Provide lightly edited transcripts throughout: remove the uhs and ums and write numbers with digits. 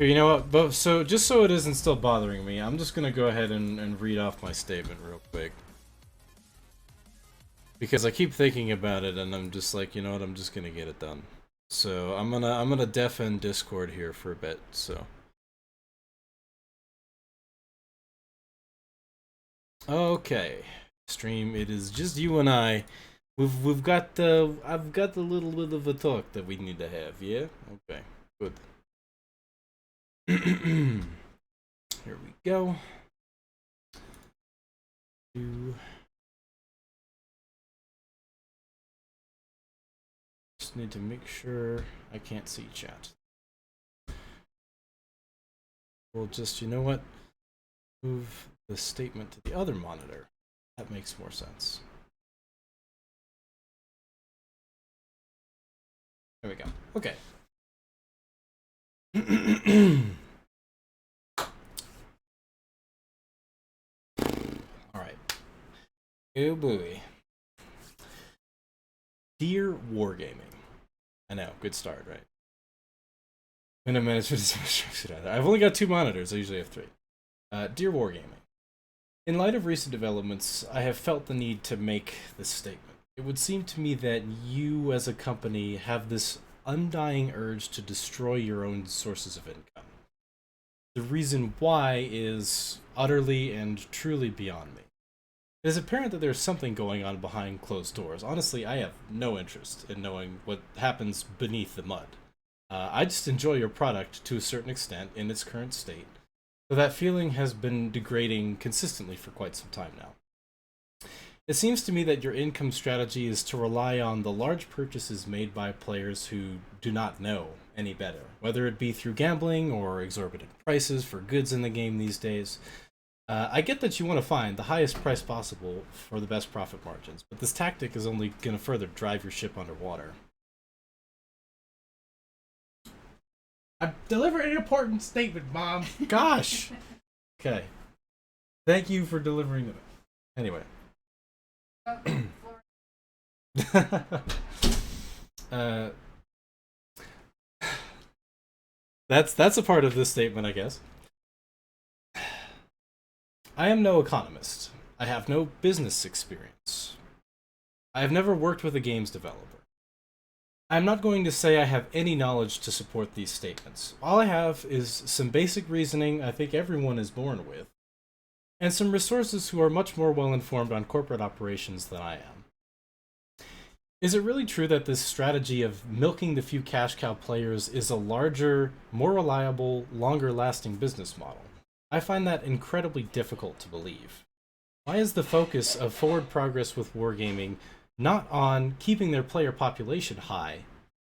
Here, you know what? But so just so it isn't still bothering me, I'm just gonna go ahead and read off my statement real quick because I keep thinking about it, and I'm just like, you know what? I'm just gonna get it done. So I'm gonna deafen Discord here for a bit. So okay, stream. It is just you and I. We've got the I've got the little bit of a talk that we need to have. Yeah. Okay. Good. Here we go. Just need to make sure I can't see chat. We'll just, you know what? Move the statement to the other monitor. That makes more sense. There we go. Okay. Alright. Oh boy. Dear Wargaming. I know, good start, right? When I managed to structured either. I've only got 2 monitors, I usually have 3. Dear Wargaming. In light of recent developments, I have felt the need to make this statement. It would seem to me that you, as a company, have this undying urge to destroy your own sources of income. The reason why is utterly and truly beyond me. It is apparent that there's something going on behind closed doors. Honestly, I have no interest in knowing what happens beneath the mud. I just enjoy your product to a certain extent in its current state, but that feeling has been degrading consistently for quite some time now. It seems to me that your income strategy is to rely on the large purchases made by players who do not know any better, whether it be through gambling or exorbitant prices for goods in the game these days. I get that you want to find the highest price possible for the best profit margins, but this tactic is only going to further drive your ship underwater. I'm delivering an important statement, Mom. Gosh. Okay. Thank you for delivering it. Anyway. uh, that's a part of this statement, I guess. I am no economist. I have no business experience. I have never worked with a games developer. I'm not going to say I have any knowledge to support these statements. All I have is some basic reasoning I think everyone is born with, and some resources who are much more well informed on corporate operations than I am. Is it really true that this strategy of milking the few cash cow players is a larger, more reliable, longer lasting business model? I find that incredibly difficult to believe. Why is the focus of forward progress with wargaming not on keeping their player population high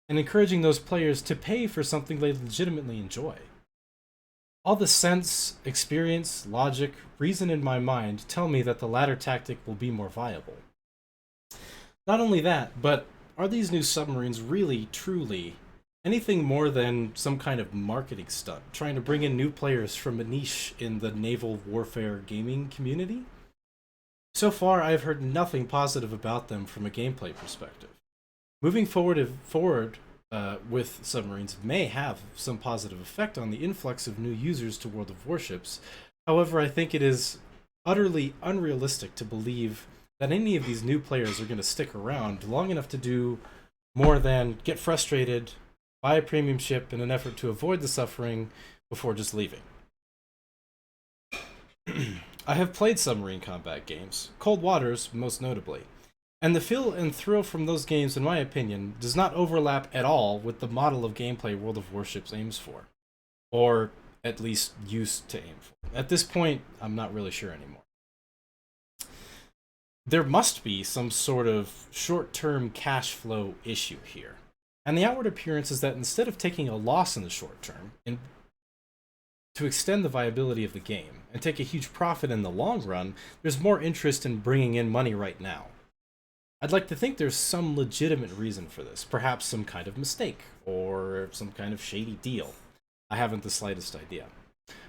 and encouraging those players to pay for something they legitimately enjoy? All the sense, experience, logic, reason in my mind tell me that the latter tactic will be more viable. Not only that, but are these new submarines really, truly anything more than some kind of marketing stunt, trying to bring in new players from a niche in the naval warfare gaming community? So far, I've heard nothing positive about them from a gameplay perspective. Moving forward with submarines may have some positive effect on the influx of new users to World of Warships. However, I think it is utterly unrealistic to believe that any of these new players are going to stick around long enough to do more than get frustrated, buy a premium ship in an effort to avoid the suffering before just leaving. I have played submarine combat games, Cold Waters most notably, and the feel and thrill from those games, in my opinion, does not overlap at all with the model of gameplay World of Warships aims for, or at least used to aim for. At this point, I'm not really sure anymore. There must be some sort of short-term cash flow issue here, and the outward appearance is that instead of taking a loss in the short term, and to extend the viability of the game and take a huge profit in the long run, there's more interest in bringing in money right now. I'd like to think there's some legitimate reason for this, perhaps some kind of mistake or some kind of shady deal. I haven't the slightest idea.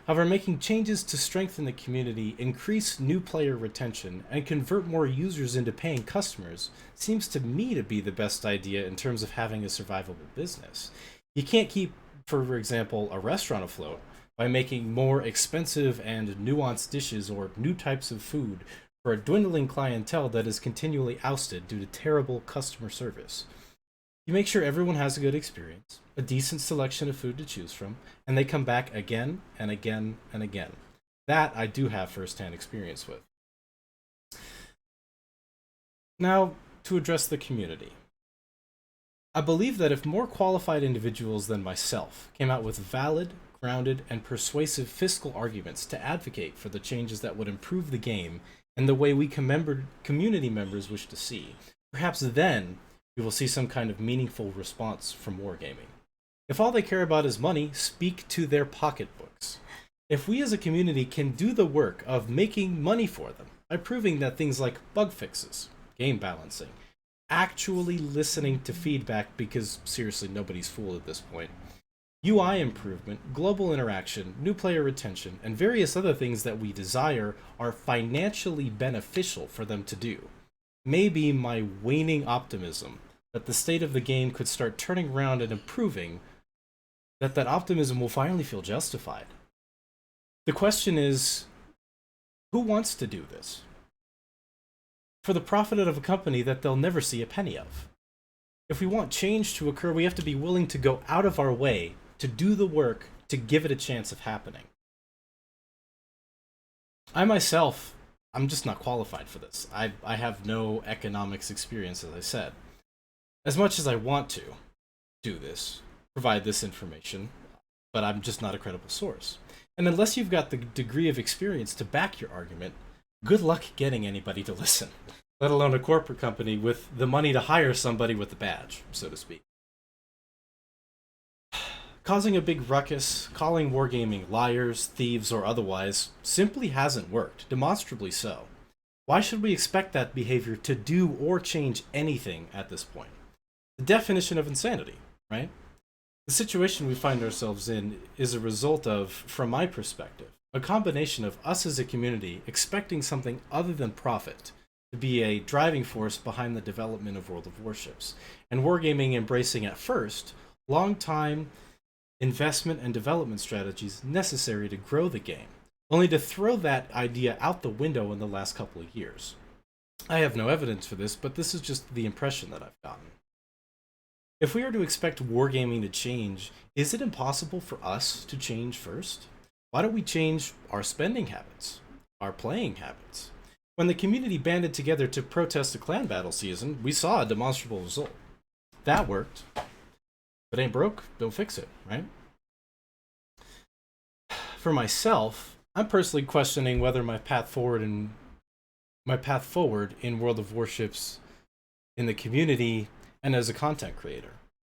However, making changes to strengthen the community, increase new player retention, and convert more users into paying customers seems to me to be the best idea in terms of having a survivable business. You can't keep for example, a restaurant afloat by making more expensive and nuanced dishes or new types of food for a dwindling clientele that is continually ousted due to terrible customer service. You make sure everyone has a good experience, a decent selection of food to choose from, and they come back again and again and again. That I do have firsthand experience with. Now, to address the community. I believe that if more qualified individuals than myself came out with valid, grounded, and persuasive fiscal arguments to advocate for the changes that would improve the game and the way we community members wish to see, perhaps then we will see some kind of meaningful response from Wargaming. If all they care about is money, speak to their pocketbooks. If we as a community can do the work of making money for them by proving that things like bug fixes, game balancing, actually listening to feedback, because seriously nobody's fooled at this point, UI improvement, global interaction, new player retention, and various other things that we desire are financially beneficial for them to do. Maybe my waning optimism that the state of the game could start turning around and improving, that optimism will finally feel justified. The question is, who wants to do this? For the profit of a company that they'll never see a penny of. If we want change to occur, we have to be willing to go out of our way to do the work to give it a chance of happening. I myself, I'm just not qualified for this. I have no economics experience, as I said. As much as I want to do this, provide this information, but I'm just not a credible source. And unless you've got the degree of experience to back your argument, good luck getting anybody to listen, let alone a corporate company with the money to hire somebody with the badge, so to speak. Causing a big ruckus, calling Wargaming liars, thieves, or otherwise simply hasn't worked, demonstrably so. Why should we expect that behavior to do or change anything at this point? The definition of insanity, right? The situation we find ourselves in is a result of, from my perspective, a combination of us as a community expecting something other than profit to be a driving force behind the development of World of Warships, and Wargaming embracing at first long-time investment and development strategies necessary to grow the game, only to throw that idea out the window in the last couple of years. I have no evidence for this, but this is just the impression that I've gotten. If we are to expect Wargaming to change, is it impossible for us to change first? Why don't we change our spending habits, our playing habits? When the community banded together to protest a clan battle season, we saw a demonstrable result. That worked. If it ain't broke, don't fix it, right? For myself, I'm personally questioning whether my path forward in World of Warships, in the community, and as a content creator.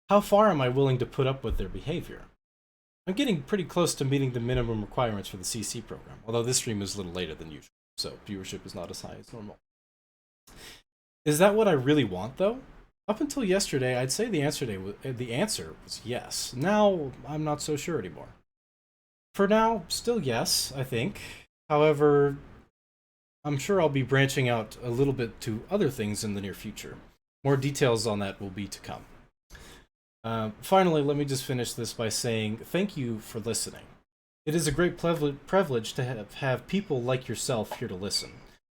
How far am I willing to put up with their behavior? I'm getting pretty close to meeting the minimum requirements for the CC program, although this stream is a little later than usual, so viewership is not as high as normal. Is that what I really want, though? Up until yesterday, I'd say the answer was yes. Now, I'm not so sure anymore. For now, still yes, I think. However, I'm sure I'll be branching out a little bit to other things in the near future. More details on that will be to come. Finally, let me just finish this by saying thank you for listening. It is a great privilege to have people like yourself here to listen.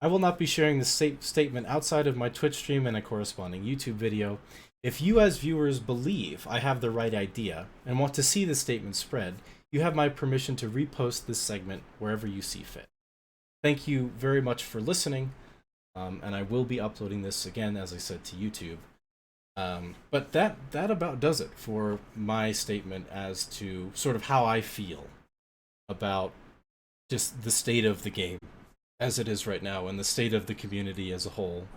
I will not be sharing this statement outside of my Twitch stream and a corresponding YouTube video. If you as viewers believe I have the right idea and want to see this statement spread, you have my permission to repost this segment wherever you see fit. Thank you very much for listening, and I will be uploading this again, as I said, to YouTube. But that about does it for my statement as to sort of how I feel about just the state of the game as it is right now and the state of the community as a whole